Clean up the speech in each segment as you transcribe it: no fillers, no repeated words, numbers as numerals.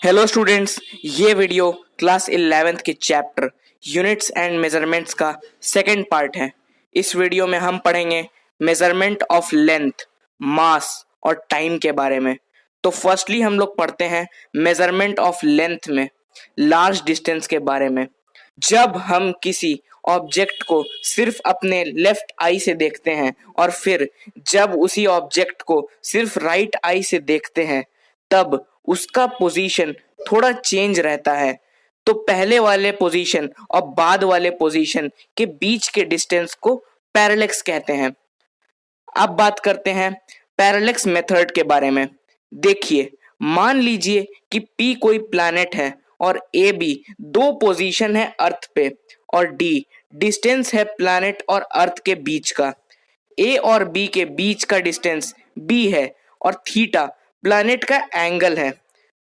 Hello students, ये video class 11th के chapter units and measurements का सेकंड पार्ट है। इस वीडियो में हम पढ़ेंगे मेजरमेंट ऑफ लेंथ, मास और टाइम के बारे में। तो फर्स्टली हम लोग पढ़ते हैं मेजरमेंट ऑफ लेंथ में लार्ज डिस्टेंस के बारे में। जब हम किसी ऑब्जेक्ट को सिर्फ अपने लेफ्ट आई से देखते हैं और फिर जब उसी ऑब्जेक्ट को सिर्फ राइट आई से देखते हैं तब उसका पोजीशन थोड़ा चेंज रहता है। तो पहले वाले पोजीशन और बाद वाले पोजीशन के बीच के डिस्टेंस को पैरेलेक्स कहते हैं। अब बात करते हैं पैरेलेक्स मेथड के बारे में। देखिए, मान लीजिए कि P कोई प्लैनेट है और ए बी दो पोजीशन है अर्थ पे और डी डिस्टेंस है प्लैनेट और अर्थ के बीच का। ए और बी के बीच का डिस्टेंस बी है और थीटा प्लैनेट का एंगल है।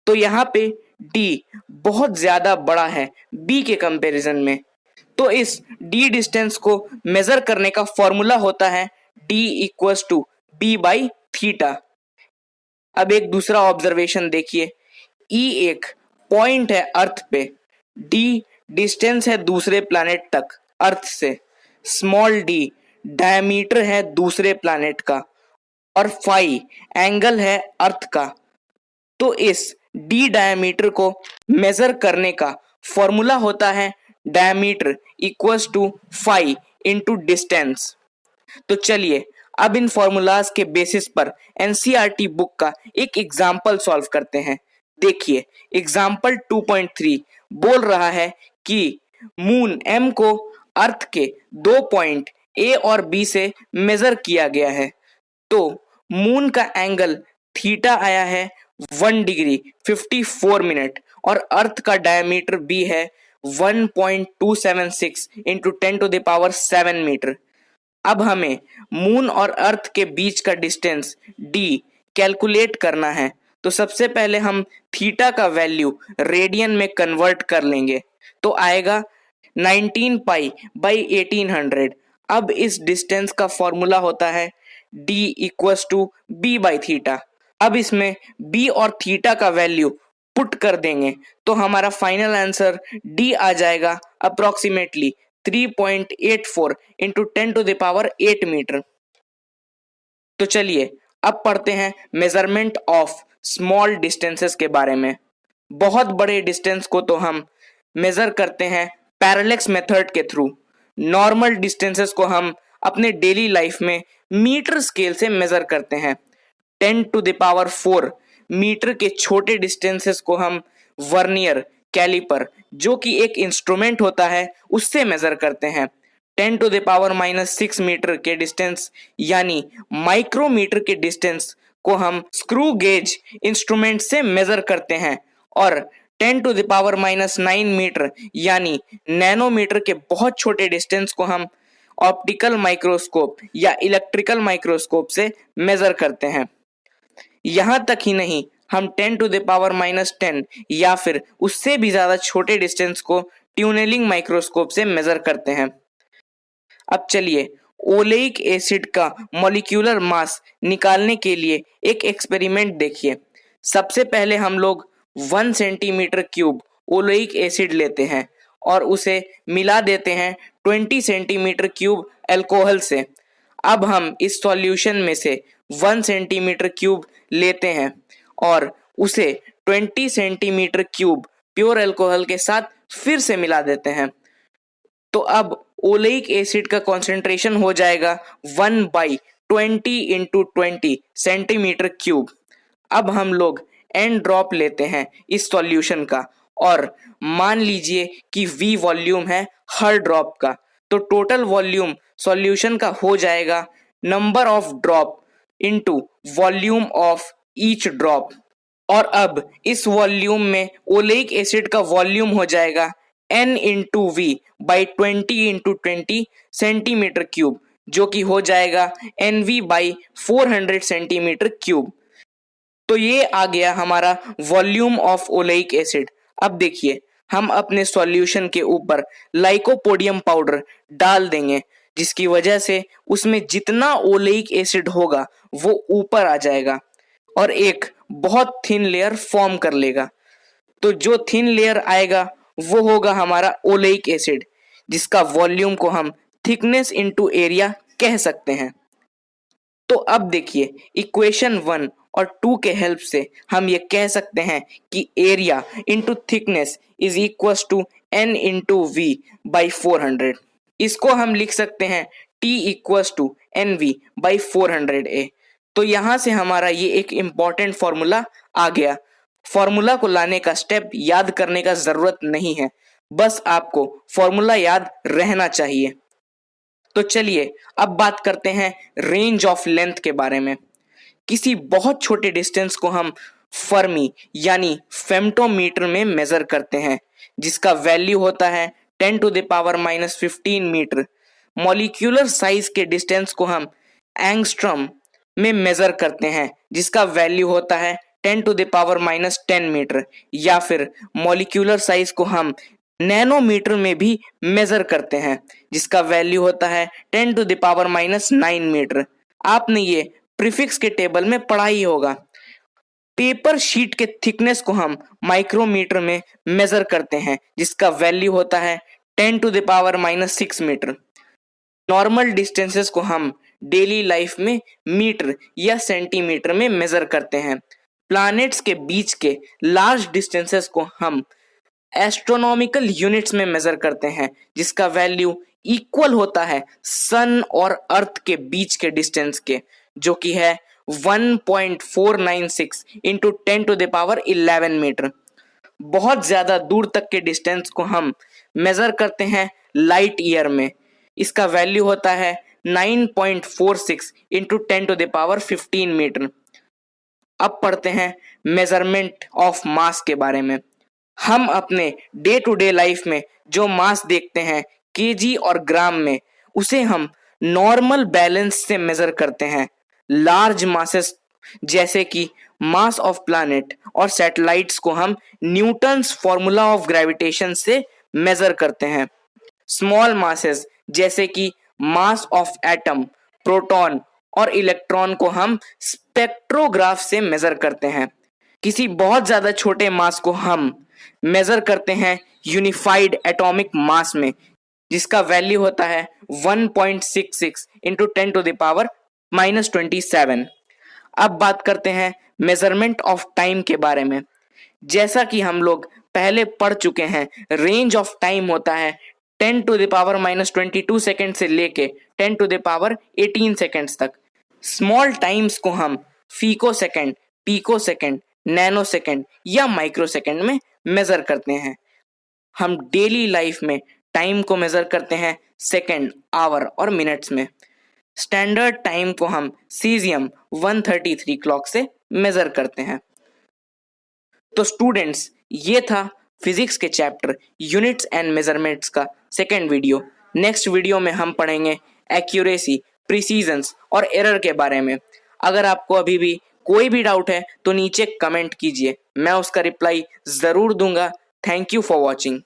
तो यहाँ पे डी बहुत ज्यादा बड़ा है बी के कंपैरिजन में। तो इस डी डिस्टेंस को मेजर करने का फॉर्मूला होता है D equals to B by theta. अब एक दूसरा ऑब्जर्वेशन देखिए, ई एक पॉइंट है अर्थ पे, डी डिस्टेंस है दूसरे प्लैनेट तक अर्थ से, स्मॉल डी डायमीटर है दूसरे प्लैनेट का और फाई एंगल है अर्थ का। तो इस डी डायमीटर को मेजर करने का फॉर्मूला होता है diameter equals to phi into distance. तो चलिए अब इन फॉर्मूलाज के बेसिस पर एनसीईआरटी बुक का एक एग्जाम्पल सॉल्व करते हैं। देखिए, एग्जाम्पल 2.3 बोल रहा है कि मून एम को अर्थ के दो पॉइंट ए और बी से मेजर किया गया है। तो मून का एंगल थीटा आया है 1 डिग्री 54 मिनट और अर्थ का डायमीटर बी है 1.276 इंटू 10⁻7 मीटर। अब हमें मून और अर्थ के बीच का डिस्टेंस डी कैलकुलेट करना है। तो सबसे पहले हम थीटा का वैल्यू रेडियन में कन्वर्ट कर लेंगे, तो आएगा 19 पाई बाई 1800। अब इस डिस्टेंस का फॉर्मूला होता है D equals to B by theta. अब इसमें बी और थीटा का वैल्यू पुट कर देंगे तो हमारा फाइनल आंसर डी आ जाएगा अप्रोक्सीमेटली 3.84 इंटू 10⁸ मीटर। तो चलिए अब पढ़ते हैं मेजरमेंट ऑफ स्मॉल डिस्टेंसेस के बारे में। बहुत बड़े डिस्टेंस को तो हम मेजर करते हैं पैरेलेक्स मेथड के थ्रू। नॉर्मल डिस्टेंसेस को हम अपने डेली लाइफ में मीटर स्केल से मेजर करते हैं। 10⁴ मीटर के छोटे डिस्टेंसेस को हम वर्नियर कैलिपर, जो कि एक इंस्ट्रूमेंट होता है, उससे मेजर करते हैं। 10⁻⁻6 मीटर के डिस्टेंस यानी माइक्रोमीटर के डिस्टेंस को हम स्क्रू गेज इंस्ट्रूमेंट से मेजर करते हैं और 10⁻⁹ मीटर यानी नैनोमीटर के बहुत छोटे डिस्टेंस को हम ऑप्टिकल माइक्रोस्कोप या इलेक्ट्रिकल माइक्रोस्कोप से मेजर करते हैं। यहाँ तक ही नहीं, हम 10⁻⁻10 या फिर उससे भी ज्यादा छोटे डिस्टेंस को ट्यूनेलिंग माइक्रोस्कोप से मेजर करते हैं। अब चलिए ओलेइक एसिड का मॉलिक्यूलर मास निकालने के लिए एक एक्सपेरिमेंट देखिए। सबसे पहले हम लोग 1 सेंटीमीटर क्यूब ओलेइक एसिड लेते हैं और उसे मिला देते हैं 20 सेंटीमीटर क्यूब अल्कोहल से। अब हम इस सॉल्यूशन में से 1 सेंटीमीटर क्यूब लेते हैं और उसे 20 सेंटीमीटर क्यूब प्योर अल्कोहल के साथ फिर से मिला देते हैं। तो अब ओलेइक एसिड का कॉन्सेंट्रेशन हो जाएगा 1/20 इंटू 20 सेंटीमीटर क्यूब। अब हम लोग एन ड्रॉप लेते हैं इस सॉल्यूशन का और मान लीजिए कि V वॉल्यूम है हर ड्रॉप का। तो टोटल वॉल्यूम सॉल्यूशन का हो जाएगा number of drop into volume of each drop. और अब इस वॉल्यूम में ओलेइक एसिड का वॉल्यूम हो जाएगा N into V by 20 into 20 centimetre cube, जो कि हो जाएगा NV बाई 400 सेंटीमीटर क्यूब। तो ये आ गया हमारा वॉल्यूम ऑफ ओलेइक एसिड। अब देखिए, हम अपने सॉल्यूशन के ऊपर लाइकोपोडियम पाउडर डाल देंगे, जिसकी वजह से उसमें जितना ओलेइक एसिड होगा वो ऊपर आ जाएगा और एक बहुत थिन लेयर फॉर्म कर लेगा। तो जो थिन लेयर आएगा वो होगा हमारा ओलेइक एसिड, जिसका वॉल्यूम को हम थिकनेस इनटू एरिया कह सकते हैं। तो अब देखिए इक्वेशन 1 और 2 के हेल्प से हम ये कह सकते हैं कि area into thickness is equal to n into V by 400। इसको हम लिख सकते हैं T equal to N V by 400A। तो यहां से हमारा ये एक इंपॉर्टेंट फॉर्मूला आ गया। फॉर्मूला को लाने का स्टेप याद करने का जरूरत नहीं है, बस आपको फॉर्मूला याद रहना चाहिए। तो चलिए अब बात करते हैं रेंज ऑफ लेंथ के बारे में। किसी बहुत छोटे डिस्टेंस को हम फर्मी यानी फेम्टोमीटर में मेजर करते हैं, जिसका वैल्यू होता है 10 to the power -15 metre. Molecular size के डिस्टेंस को हम एंगस्ट्रम में मेजर करते हैं, जिसका वैल्यू होता है 10 टू द पावर -10 मीटर। या फिर मॉलिक्यूलर साइज को हम नैनोमीटर में भी मेजर करते हैं, जिसका वैल्यू होता है 10 टू द पावर -9 मीटर। आपने ये प्रीफिक्स के टेबल में पढ़ा ही होगा। पेपर शीट के थिकनेस को हम माइक्रोमीटर में मेजर करते हैं, जिसका वैल्यू होता है 10 to the power -6 metre. Normal distances को हम डेली लाइफ में मीटर या सेंटीमीटर में मेजर करते हैं। प्लैनेट्स के बीच के लार्ज डिस्टेंसेस को हम एस्ट्रोनॉमिकल यूनिट्स में मेजर करते हैं, जिसका वैल्यू इक्वल होता है सन और अर्थ के बीच के डिस्टेंस के, जो कि है 1.496 into 10 to the power 11 metre. बहुत ज्यादा दूर तक के डिस्टेंस को हम मेजर करते हैं लाइट ईयर में। इसका वैल्यू होता है 9.46 into 10 to the power 15 metre. अब पढ़ते हैं मेजरमेंट ऑफ मास के बारे में। हम अपने डे टू डे लाइफ में जो मास देखते हैं केजी और ग्राम में, उसे हम नॉर्मल बैलेंस से मेजर करते हैं। लार्ज मासेस जैसे कि मास ऑफ प्लैनेट और सैटेलाइट्स को हम न्यूटन्स फॉर्मूला ऑफ ग्रेविटेशन से मेजर करते हैं। स्मॉल मासेस जैसे कि मास ऑफ एटम, प्रोटॉन और इलेक्ट्रॉन को हम स्पेक्ट्रोग्राफ से मेजर करते हैं। किसी बहुत ज्यादा छोटे मास को हम मेजर करते हैं यूनिफाइड एटॉमिक मास में, जिसका वैल्यू होता है 1.66 इंटू 10 टू द पावर -27। अब बात करते हैं मेजरमेंट ऑफ टाइम के बारे में। जैसा कि हम लोग पहले पढ़ चुके हैं, रेंज ऑफ टाइम होता है 10 टू द पावर -22 सेकेंड से लेके 10 टू द पावर 18 सेकेंड्स तक। स्मॉल टाइम्स को हम फीको second, pico second, nano second या माइक्रो सेकेंड में मेजर करते हैं। हम डेली लाइफ में टाइम को मेजर करते हैं सेकेंड, आवर और मिनट्स में। स्टैंडर्ड टाइम को हम सीजियम 133 क्लॉक से मेजर करते हैं। तो स्टूडेंट्स, ये था फिजिक्स के चैप्टर यूनिट्स एंड मेजरमेंट्स का सेकेंड वीडियो। नेक्स्ट वीडियो में हम पढ़ेंगे एक्यूरेसी, प्रिसीजंस और एरर के बारे में। अगर आपको अभी भी कोई भी डाउट है तो नीचे कमेंट कीजिए, मैं उसका रिप्लाई जरूर दूंगा। Thank you for watching.